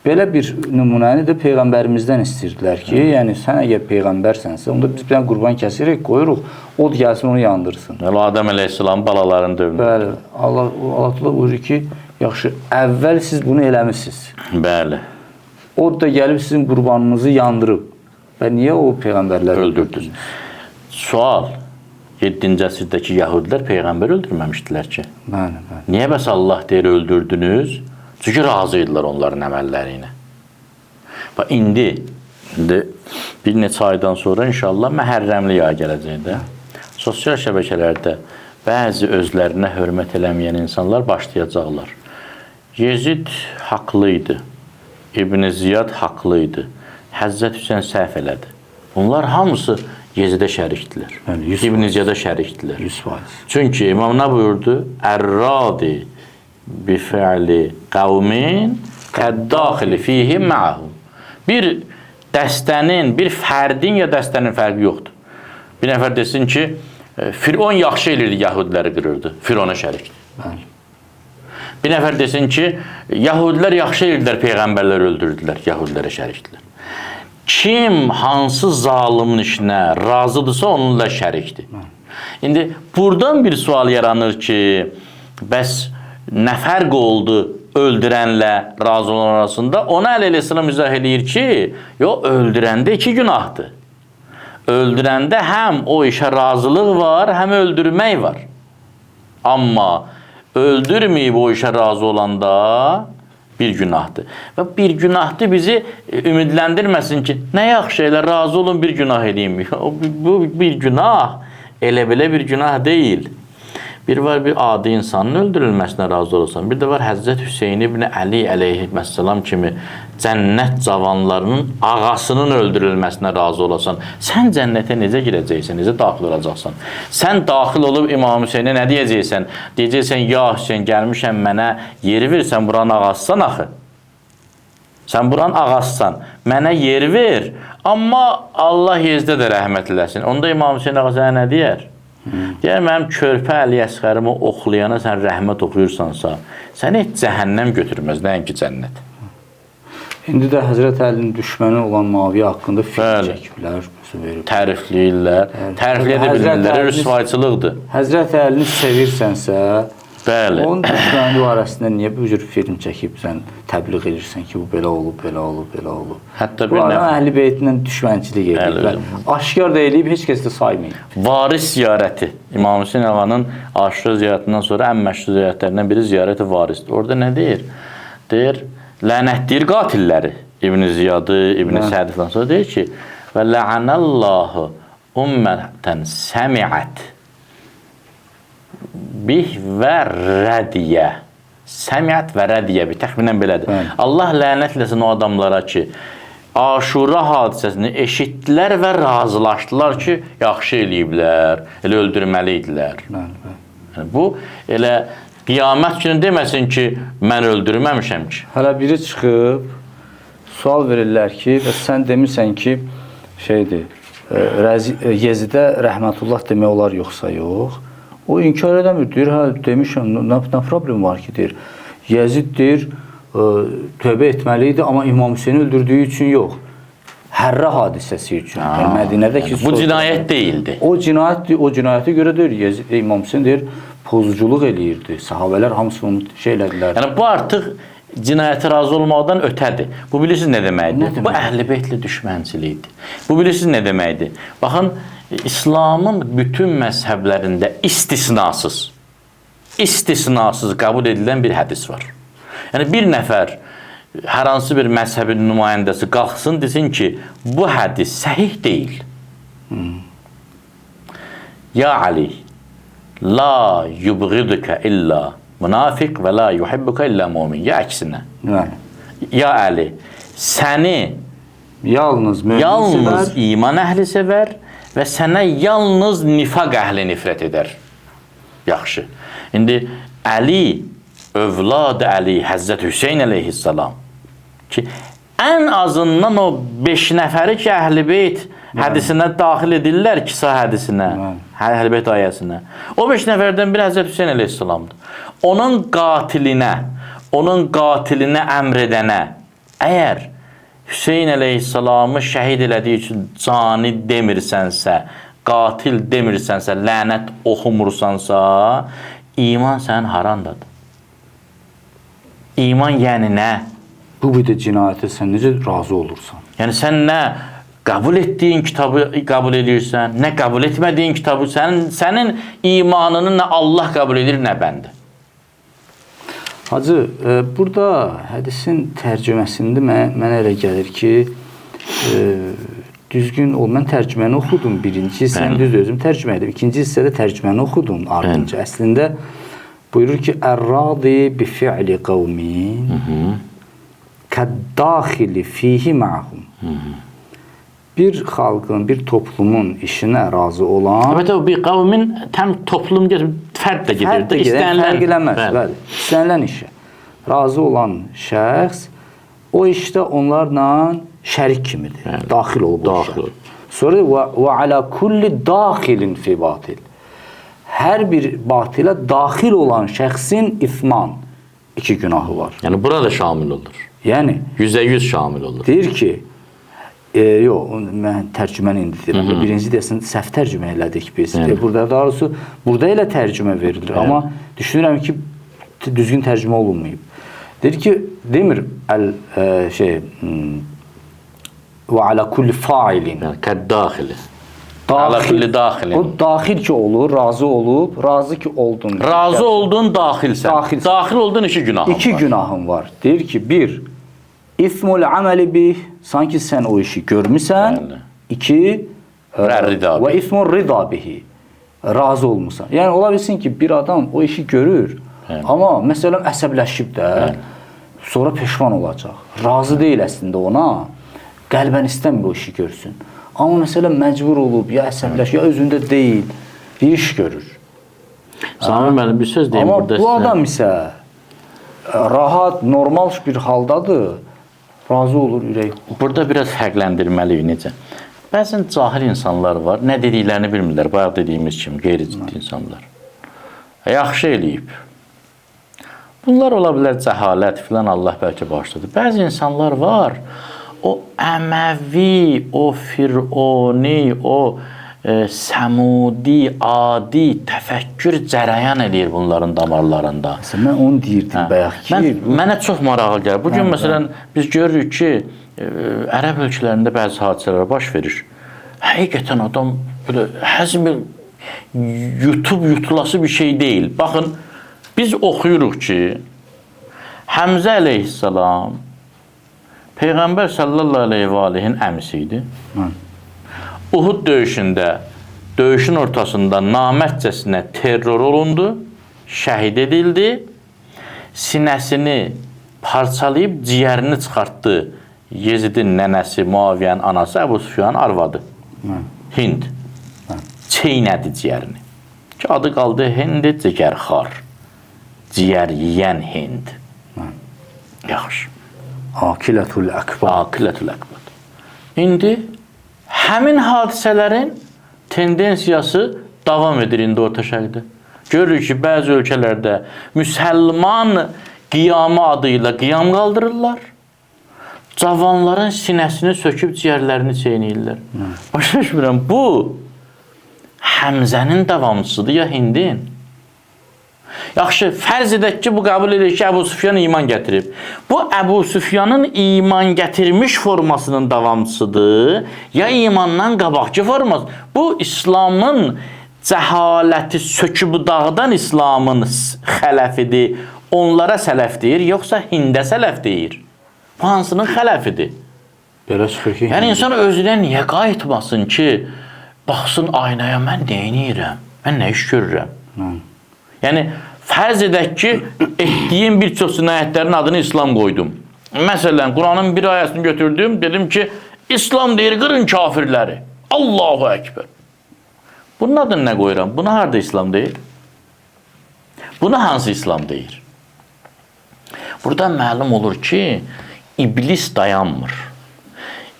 A: Belə bir nümunəni də Peyğəmbərimizdən istəyirdilər ki, yəni sən əgər Peyğəmbərsənsə, onda biz bir qurban kəsirik, qoyuruq, od gəlsin, onu yandırsın.
B: Adəm əleyhissalam balalarını dövdü.
A: Bəli, Allah buyurur ki, yaxşı, əvvəl siz bunu eləmişsiniz.
B: Bəli.
A: Od da gəlib sizin qurbanınızı yandırıb. Və niyə o Peyğəmbərləri öldürdünüz?
B: Sual, 7-ci əsrdəki Yəhudilər Peyğəmbər öldürməmişdilər ki.
A: Bəli.
B: Niyə bəs Allah deyir öldürdünüz? Çünki razı idilər onların əməlləri ilə. Və indi bir neçə aydan sonra inşallah Məhərrəmli yay gələcək də. Sosial şəbəkələrdə bəzi özlərinə hörmət eləməyən insanlar başlayacaqlar. Yezid haqlı idi. İbn Ziyad haqlı idi. Həzzət Hüseyn səhv elədi. Bunlar hamısı Yezidə şərikdilər. İbn Ziyada şərikdilər.
A: 100%.
B: Çünki İmam nə buyurdu? Ər-radi bi fi'li qavmin kəd-daxili fihi ma'hum. Bir dəstənin, bir fərdin ya dəstənin fərqi yoxdur. Bir nəfər desin ki, Firon yaxşı elirdi, Yahudiləri qırırdı. Firona şərikdir. Bir nəfər desin ki, Yahudilər yaxşı elirdilər, Peyğəmbərləri öldürdülər, Yahudilərə şərikdirlər. Kim hansı zalimin işinə razıdırsa onunla şərikdir. İndi buradan bir sual yaranır ki, bəs nə fərq oldu öldürənlə razı olan arasında? Ona əleyhissalam izah edir ki, yox, öldürəndə 2 günahdır. Öldürəndə həm o işə razılıq var, həm öldürmək var. Amma öldürməyib o işə razı olanda bir günahdır. Və bir günahdır bizi ümidləndirməsin ki, nə yaxşı elə razı olun bir günah edeyim. Bu bir günah, elə belə bir günah deyil. Bir var bir adi insanın öldürülməsinə razı olursan. Bir də var Həzrət Hüseyin ibn Əli əleyhissalam kimi cənnət cavanlarının ağasının öldürülməsinə razı olasan. Sən cənnətə necə girəcəksən, necə daxil olacaqsan? Sən daxil olub İmam Hüseynə nə deyəcəksən? Deyəcəksən, ya Hüseyin gəlmişəm mənə yeri ver, sən buranın ağasısan axı. Sən buranın ağasısan, mənə yer ver. Amma Allah yezdə də rəhmət eləsin. Onda İmam Hüseyin ağa sənə nə deyər? Deyər, mənim körpə Əli Əsqərimi oxlayana sən rəhmət oxuyursansa, səni heç cəhənnəm götürməz, nəinki cənnət.
A: İndi də Həzrət Əlinin düşməni olan Muaviyə haqqında fikir çəkiblər.
B: Tərifləyirlər. Tərifləyə də bilmirlər, rüsvayçılıqdır.
A: Həzrət Əlini sevirsənsə,
B: bəli.
A: Onun düşməni arasında niyə bu cür film çəkib sən təbliğ edirsən ki, bu belə olub, belə olub, belə olub.
B: Hətta
A: bu adam Əhl-i Beytindən düşmənçilik ediblər. Aşkar da eləyib, heç kəs də saymayıb.
B: Varis ziyarəti. İmam Hüseyin ağanın aşırı ziyarətindən sonra ən məşhur ziyarətlərindən biri ziyarəti varisdir. Orada nə deyir? Deyir, lənətdir qatilləri. İbn Ziyadı, İbn Sədifdən sonra deyir ki, və lə'anəllahu ümmeten semi'at bih və rədiyə. Semi'at və rədiyə bir təxminən belədir.
A: Bəli.
B: Allah lənətləsin o adamlara ki, Aşura hadisəsini eşitdilər və razılaşdılar ki, yaxşı eləyiblər, elə öldürməli idilər. Yəni, bu elə qiyamət günü deməsin ki, mən öldürməmişəm ki.
A: Hələ biri çıxıb, sual verirlər ki, sən demirsən ki, Yezidə rəhmətullah demək olar yoxsa yox. O inkar edəmir, deyir, hə, demişəm, nə problem var ki, deyir. Yezid deyir, tövbə etməli idi, amma İmam Hüseyni öldürdüyü üçün yox. Hərrə hadisəsi üçün. Yəni, Mədinədəki
B: bu cinayət deyildi.
A: O cinayətə görə deyir, İmam Hüseyin deyir, pozuculuk eləyirdi. Sahabələr hamısı onu elədilər.
B: Yəni, bu artıq cinayətə razı olmaqdan ötədir. Bu bilirsiniz nə deməkdir? Bu Əhl-i Beytlə düşmənçilikdir. Bu bilirsiniz nə deməkdir? Baxın, İslamın bütün məzhəblərində istisnasız qəbul edilən bir hədis var. Yəni, bir nəfər, hər hansı bir məzhəbin nümayəndəsi qalxsın, desin ki, bu hədis səhih deyil. Ya Ali, la yubğidukə illa münafiq və la yuhibbuka illa mu'min. Ya əksinə. Ya Ali, səni yalnız iman əhli sevər və sənə yalnız nifaq əhli nifrət edər. Yaxşı. İndi Əli, övlad Əli, Həzrət Hüseyin əleyhissalam ki, ən azından o 5 nəfəri ki, Əhl-i Beyt hədisinə daxil edirlər, kisa hədisinə, Əhl-i Beyt ayəsinə. O 5 nəfərdən biri Həzrət Hüseyin əleyhissalamdır. Onun qatilinə əmr edənə, əgər Hüseyin əleyhissalamı şəhid elədiyi üçün cani demirsənsə, qatil demirsənsə, lənət oxumursansa, iman sənin harandadır. İman yəni nə?
A: Bu bir də cinayətə sən necə razı olursan?
B: Yəni sən nə qəbul etdiyin kitabı qəbul edirsən, nə qəbul etmədiyin kitabı, sənin imanını nə Allah qəbul edir, nə bəndə.
A: Hacı, burada hədisin tərcüməsində mənə elə gəlir ki, düzgün ol. Mən tərcüməni oxudum birinci hissəni, düz özüm tərcümə edim. İkinci hissədə tərcüməni oxudum ardınca. Əslində buyurur ki, Ər-radi bi fi'li qavmin kəd-daxili fihi ma'hum. Bir xalqın, bir toplumun işinə razı olan...
B: Əlbəttə, bir qavmin təm toplum fərd də gedir.
A: Fərq eləməz. İstənilən işə razı olan şəxs o işdə onlarla şərik kimidir. Daxil olub o işə. Sonra və alə kulli daxilin fi batil. Hər bir batilə daxil olan şəxsin ifman 2 günahı var.
B: Yəni, bura da şamil olur.
A: Yəni,
B: 100% şamil olur.
A: Deyir ki, yox, mən tərcüməni indi deyirəm. Birinci deyəsən, səhv tərcümə elədik biz. Burada da arzusu, burada elə tərcümə verilir. Amma düşünürəm ki, düzgün tərcümə olunmayıb. Deyir ki, demir, və alə kulli failin.
B: Kəd-daxili.
A: O daxil ki olur, razı olub, razı ki oldun.
B: Razı oldun, daxilsən. Daxil oldun, 2 günahın var.
A: 2 günahın var. Deyir ki, 1, İsmul əməli bih, sanki sən o işi görmüsən. 2, və ismul rida bihi, razı olmuşsan. Yəni, ola bilsin ki, bir adam o işi görür, amma məsələn əsəbləşib də, sonra peşman olacaq. Razı deyil əslində ona, qəlbən istəmir o işi görsün. Amma məsələn məcbur olub, ya əsəbləşib, ya özündə deyil, bir iş görür.
B: Sami müəllim, bir söz deyim burada
A: sizə. Amma bu adam isə rahat, normal bir haldadır. Razı olur ürək.
B: Burada biraz fərqləndirməliyik, necə? Bəzən cahil insanlar var, nə dediklərini bilmirlər, bayaq dediyimiz kimi, qeyri-ciddi insanlar. Yaxşı eləyib. Bunlar ola bilər cəhalət filan, Allah bəlkə başladı. Bəzi insanlar var, o Əməvi, o Fironi, o Səmudi, adi təfəkkür cərəyan edir bunların damarlarında.
A: Mən onu deyirdim bayaq ki...
B: Mənə çox marağı gəlir. Bugün məsələn, biz görürük ki, ərəb ölkələrində bəzi hadisələr baş verir. Həqiqətən adam böyle həzm yutulası bir şey deyil. Baxın, biz oxuyuruq ki, Həmzə əleyhissalam Peyğəmbər sallallahu aleyhi və aleyhin əmisi idi. Uhud döyüşündə, döyüşün ortasında namərtcəsinə terror olundu, şəhid edildi, sinəsini parçalayıb ciyərini çıxartdı. Yezidin nənəsi, Muaviyyənin anası, Əbu Süfyanın arvadı. Hind. Çeynədi ciyərini. Ki, adı qaldı Hind cigərxar. Ciyər yiyən Hind. Yaxşı.
A: Akilətul əkbar.
B: Akilətul əkbar. İndi həmin hadisələrin tendensiyası davam edir indi Orta Şərqdə. Görürük ki, bəzi ölkələrdə müsəlman qiyamı adıyla qiyam qaldırırlar. Cavanların sinəsini söküb ciyərlərini çeynəyirlər. Başa düşmürəm, bu Həmzənin davamçısıdır ya Hindin? Yaxşı, fərz edək ki, bu qəbul edir ki, Əbu Süfyan iman gətirib. Bu, Əbu Süfyanın iman gətirmiş formasının davamçısıdır, ya imandan qabaqki forması. Bu, İslamın cəhaləti söküb dağdan İslamın xələfidir, onlara sələf deyir, yoxsa Hində sələf deyir? Bu, hansının xələfidir?
A: Belə çıxır ki,
B: Yəni, insan özünə niyə qayıtmasın ki, baxsın aynaya, mən neyiniyirəm, mən nə iş görürəm? Yəni, fərz edək ki, etdiyim bir çox cinayətlərin adını İslam qoydum. Məsələn, Quranın bir ayəsini götürdüm, dedim ki, İslam deyir, qırın kafirləri. Allahu Ekber. Bunun adını nə qoyuram? Buna harada İslam deyir? Buna hansı İslam deyir? Burada məlum olur ki, iblis dayanmır.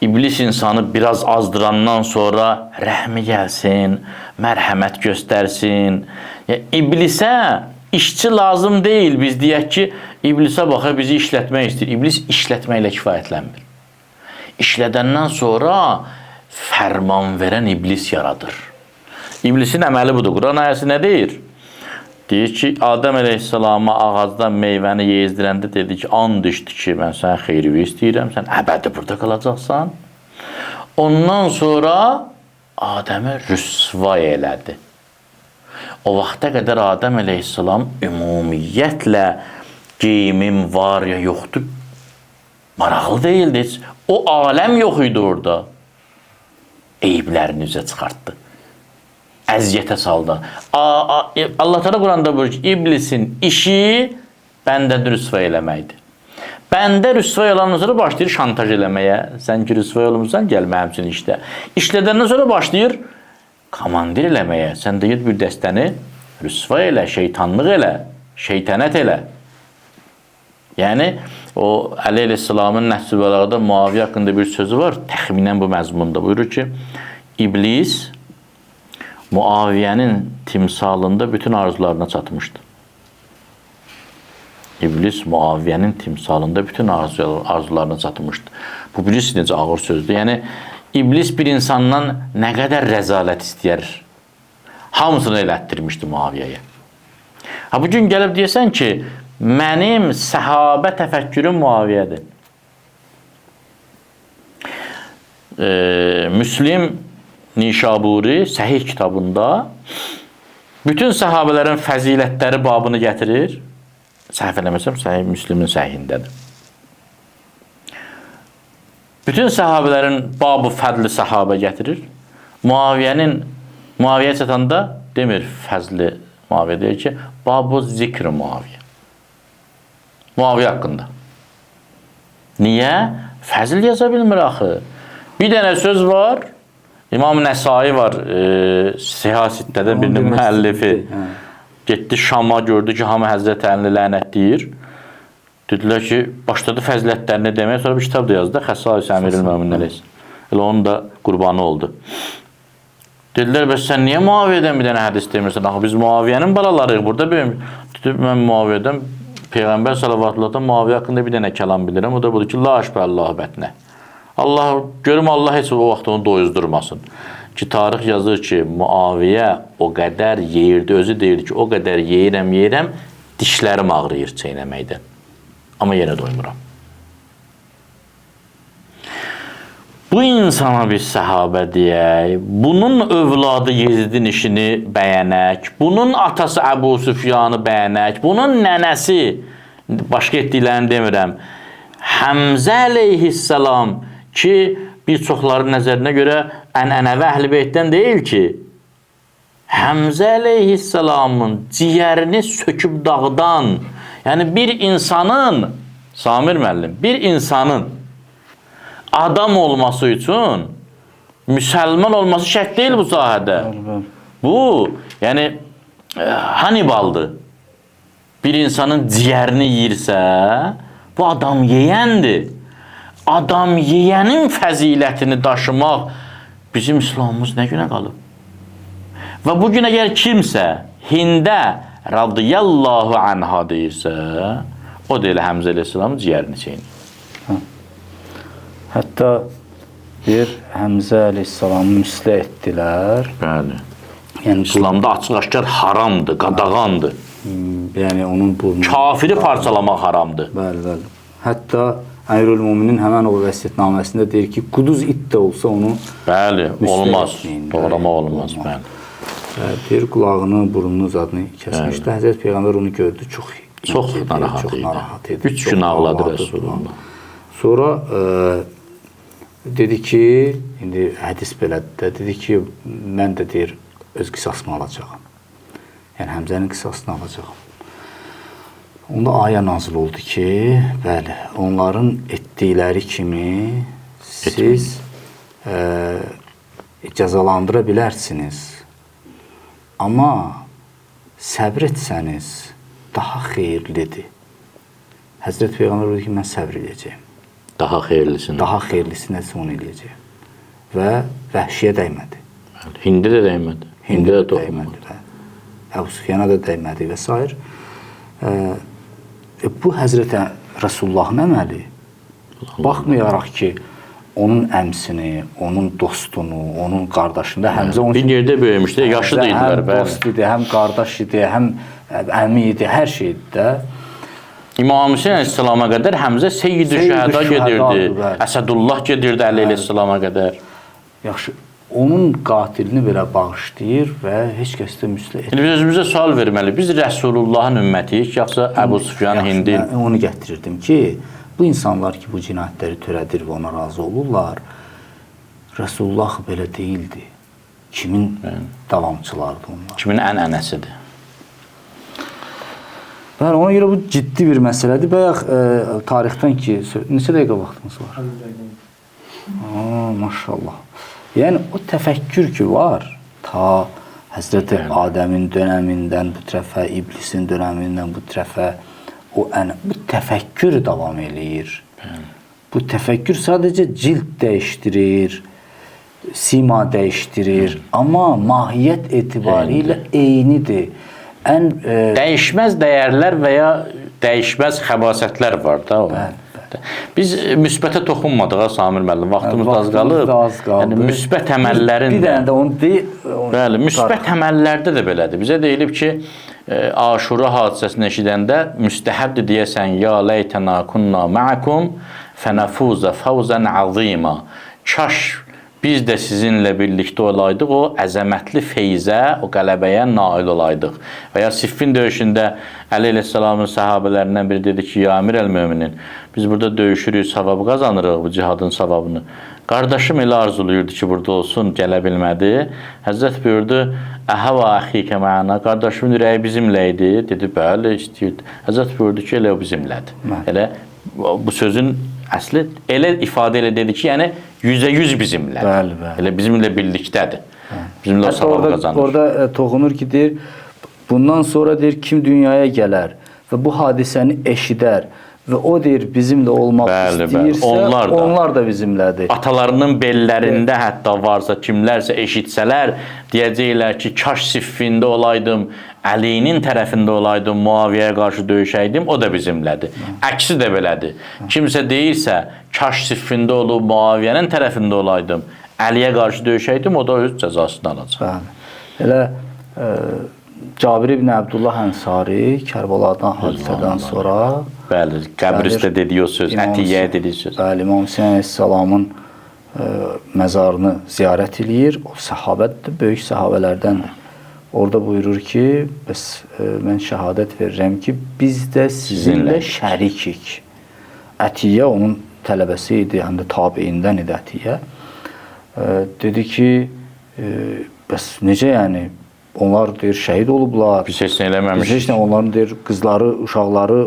B: İblis insanı biraz azdırandan sonra rəhmi gəlsin, mərhəmət göstərsin. İblisə işçi lazım deyil. Biz deyək ki, iblisə baxa bizi işlətmək istəyir. İblis işlətməklə kifayətlənmir. İşlədəndən sonra fərman verən iblis yaradır. İblisin əməli budur. Quran ayəsi nə deyir? Deyir ki, Adəm əleyhissalama ağacdan meyvəni yezdirəndə dedi ki, and içdi ki, mən sənə xeyrivi istəyirəm, sən əbədi burada qalacaqsan. Ondan sonra Adəmi rüsvay elədi. O vaxta qədər Adəm əleyhissalam ümumiyyətlə geyimim var ya yoxdur, maraqlı deyildi. O aləm yox idi orada. Eyiblərini üzə çıxartdı. Əziyyətə saldı. Allah Teala Quranda buyurur ki, iblisin işi bəndəni rüsvay eləməkdir. Bəndə rüsvay olandan sonra başlayır şantaj eləməyə. Sən ki, rüsvay olmuşsan, gəl mənim üçün işlə. İşlədəndən sonra başlayır komandir eləməyə. Sən də git bir dəstəni rüsvay elə, şeytanlıq elə, şeytənət elə. Yəni, o Əli əleyhissalamın Nəhs-i Bəlağada Muaviyyə haqqında bir sözü var. Təxminən bu məzmunda buyurur ki, iblis Muaviyyənin timsalında bütün arzularına çatmışdı. İblis Muaviyyənin timsalında bütün arzularına çatmışdı. Bu bilirsiniz necə ağır sözdür. Yəni, iblis bir insandan nə qədər rəzalət istəyər, hamısını elətdirmişdi Muaviyyəyə. Bugün gəlib deyəsən ki, mənim səhabə təfəkkürüm Muaviyyədir. Müslim Nişaburi Səhih kitabında bütün səhabələrin fəzilətləri babını gətirir. Səhv eləməsəm, Səhih Müslimin səhihindədir. Bütün səhabələrin babı fədli səhabə gətirir. Muaviyyəyə çatanda demir fəzli Muaviyyə, deyir ki, babu zikr Muaviyyə. Muaviyyə haqqında. Niyə? Fəzil yaza bilmir axı. Bir dənə söz var, İmam Nəsai var, Siyasətdə birinin müəllifi. Getdi Şama, gördü ki, hamı Həzrət Əlini lənətləyir. Dedilər ki, başladı fəzilətlərini demək, sonra bir kitab da yazdı, Xəsais Əmirül Möminlər. Elə onun da qurbanı oldu. Dedilər, bəs sən niyə Muaviyyədən bir dənə hədis demirsən? Axı, biz Muaviyyənin balalarıyıq, burada böyümüş. Dedi, mən Muaviyyədən, Peyğəmbər sallallahu Muaviyyə haqqında bir dənə kəlam bilirəm. O da budur ki, la aşbəllahu bətnə. Allah, görüm Allah heç o vaxt onu doyuzdurmasın. Ki, tarix yazır ki, Muaviyyə o qədər yeyirdi, özü deyirdi ki, o qədər yeyirəm, dişlərim ağrıyır çeynəməkdən. Amma yenə doymuram. Bu insana bir səhabə deyək, bunun övladı Yezidin işini bəyənək, bunun atası Əbu Süfyanı bəyənək, bunun nənəsi, başqa etdiklərini demirəm, Həmzə əleyhissalam ki, bir çoxların nəzərinə görə ənənəvi Əhl-i Beytdən deyil ki, Həmzə əleyhissalamın ciyərini söküb dağdan, yəni bir insanın, Samir müəllim, bir insanın adam olması üçün müsəlman olması şərt deyil bu sahədə. Bu, yəni Hannibal'dır. Bir insanın ciyərini yiyirsə, bu adam yeyəndir. Adam yeyənin fəzilətini daşımaq bizim İslamımız nə günə qalıb? Və bugün əgər kimsə Hində radiyallahu anha deyirsə, o da elə Həmzə əleyhissalamın ciyərini çeynir.
A: Hətta bir Həmzə əleyhissalamı müstə etdilər.
B: Bəli.
A: Yəni
B: İslamda açıq-aşkar haramdır, qadağandır.
A: Yəni onun burnu.
B: Kafiri parçalamaq haramdır.
A: Bəli, bəli. Hətta Əmirül Möminin həmən o vəsiyyətnaməsində deyir ki, quduz it də olsa onu
B: bəli, olmaz.
A: Etməyin,
B: Doğramaq olmaz. Bəli.
A: Bir qulağını, burnunu, zadını kəsmişdi. Həzrət Peyğəmbər onu gördü, çox
B: narahat idi. 3 gün ağladı Rəsulullah.
A: Sonra dedi ki, indi hədis belədir, dedi ki, mən də deyir, öz qisasımı alacağım. Yəni Həmzənin qisasını alacağım. Onda ayə nazil oldu ki, bəli, onların etdikləri kimi siz cəzalandıra bilərsiniz. Amma səbr etsəniz daha xeyirlidir. Həzrət Peyğəmbər dedi ki, mən səbr edəcəyim.
B: Daha xeyirlisini.
A: Daha xeyirlisini onu eləyəcəyim. Və vəhşiyə dəymədi.
B: Hindi də dəymədi.
A: Hindi də dəymədi. Əbu Süfyana da dəymədi və s. Bu Həzrət Rəsullahın əməli. Baxmayaraq ki, onun əmsini, onun dostunu, onun qardaşını da Həmzə onun
B: bir yerdə böyümüşdü, yaşı da idilər.
A: Həm dost idi, həm qardaş idi, həm əmi idi, hər şey idi də.
B: İmam Hüseyin əleyhissalama qədər Həmzə Seyyid-i Şəhəda gedirdi. Əsədullah gedirdi əleyhissalama qədər.
A: Yaxşı, onun qatilini belə bağışlayır və heç kəs də müslə etmir.
B: Biz özümüzə sual verməli. Biz Rəsulullahın ümmətiyik, yoxsa Əbu Süfyan Hindi?
A: Mən onu gətirirdim ki, bu insanlar ki, bu cinayətləri törədir və ona razı olurlar, Rəsulullah belə deyildi. Kimin davamçılardır onlar?
B: Kimin ənənəsidir?
A: Bəli, ona görə bu ciddi bir məsələdir. Bayaq tarixdən ki, neçə dəqiqə vaxtımız var? Maşallah. Yəni, o təfəkkür ki var, ta Həzrəti Adəmin dönəmindən bu tərəfə, İblisin dönəmindən bu tərəfə, bu təfəkkür davam eləyir. Bu təfəkkür sadəcə cild dəyişdirir, sima dəyişdirir, amma mahiyyət etibarilə eynidir.
B: Dəyişməz dəyərlər və ya dəyişməz xəbasətlər var da o. Biz müsbətə toxunmadıq ha Samir müəllim, vaxtımız az qalıb. Yəni müsbət əməllərin
A: bir dənə də onu deyil.
B: Bəli, müsbət əməllərdə də belədir. Bizə deyilib ki, Aşura hadisəsini eşidəndə müstəhəbdir deyəsən ya leytena kunna ma'akum fənəfuzə fawzən azima. Kaş biz də sizinlə birlikdə olaydıq, o əzəmətli feyzə, o qələbəyə nail olaydıq. Və ya Siffin döyüşündə Əli əleyhissalamın səhabələrindən biri dedi ki, ya Əmir əl-Möminin, biz burada döyüşürük, savabı qazanırıq, bu cihadın savabını. Qardaşım elə arzuluyurdu ki, burada olsun, gələ bilmədi. Həzrət buyurdu, əhəvə əxikə məna, qardaşımın ürəyi bizimlə idi. Dedi, bəli, istəyirdi. Həzrət buyurdu ki, elə o bizimlədir. Elə bu sözün əsli elə ifadə elə dedi ki, yəni 100% bizimlədir.
A: Bəli, bəli.
B: Elə bizimlə birlikdədir. Bizimlə savab qazanır.
A: Orada toxunur ki, deyir, bundan sonra deyir, kim dünyaya gələr və bu hadisəni eşidər və o deyir, bizimlə olmaq istəyirsə, onlar da bizimlədir.
B: Atalarının bellərində hətta varsa, kimlərsə eşitsələr, deyəcəklər ki, kaş Siffində olaydım, Əlinin tərəfində olaydım, Muaviyyəyə qarşı döyüşəydim, o da bizimlədir. Əksi də belədir. Kimsə deyirsə, kaş Siffində olub, Muaviyyənin tərəfində olaydım, Əliyə qarşı döyüşəydim, o da öz cəzasını alacaq.
A: Elə Cabir ibn Əbdullah Ənsari Kərbaladan hadisədən sonra
B: bəli, qəbristə dediyi o söz, Ətiyyə dediyi söz.
A: Bəli, İmam Hüseyin əleyhissalamın məzarını ziyarət eləyir. O səhabətdir, böyük səhabələrdəndir. Orada buyurur ki, bəs mən şəhadət verirəm ki, biz də sizinlə şərikik. Ətiyyə onun tələbəsi idi, həm də tabiindən idi Ətiyyə. Dedi ki, bəs necə yəni? Onlar deyir şəhid olublar.
B: Biz heç nə eləməmişik.
A: Biz heç nə, onların deyir qızları, uşaqları,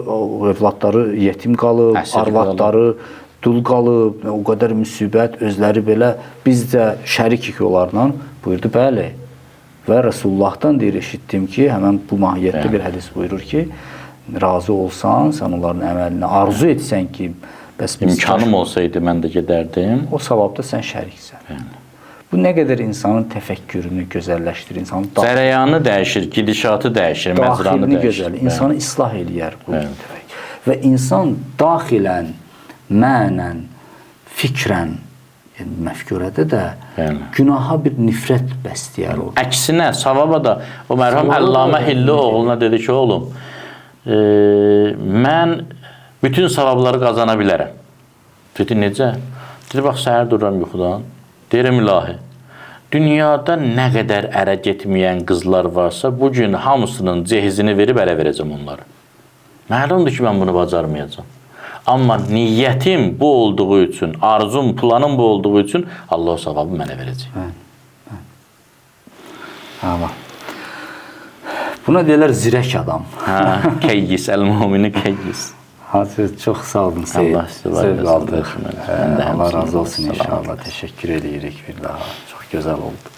A: övladları yetim qalıb, arvadları dul qalıb, o qədər müsibət, özləri belə, biz də şərikik onlarla. Buyurdu, bəli. Və Rəsullahdan deyir, eşitdim ki, həmən bu mahiyyətdə bir hədis buyurur ki, razı olsan, sən onların əməlinə arzu etsən ki, bəs
B: imkanım olsaydı mən də gedərdim.
A: O savabda sən şəriksən. Bu nə qədər insanın təfəkkürünü gözəlləşdirir, insanın
B: cərəyanı dəyişir, gidişatı dəyişir, məzranı dəyişir.
A: İnsanı islah eləyər bu təfəkkür. Və insan daxilən, mənən, fikrən, məfkürədə də günaha bir nifrət bəsləyər o.
B: Əksinə, savaba da o mərhum Əllamə Hilli oğluna dedi ki, oğlum, mən bütün savabları qazana bilərəm. Dedi, necə? Dedi, bax, səhər dururam yuxudan. Deyirəm, ilahi, dünyada nə qədər ərə getməyən qızlar varsa, bugün hamısının cehizini verib ərə verəcəm onları. Məlumdur ki, mən bunu bacarmayacam. Amma niyyətim bu olduğu üçün, arzum, planım bu olduğu üçün Allah o savabı mənə verəcək.
A: Buna deyirlər zirək adam.
B: Keyyis, əl-mümini keyyis.
A: Hacı, çox sağ olun.
B: Allah
A: zövq aldıq. Allah razı olsun inşallah. Təşəkkür edirik bir daha. Çox gözəl oldu.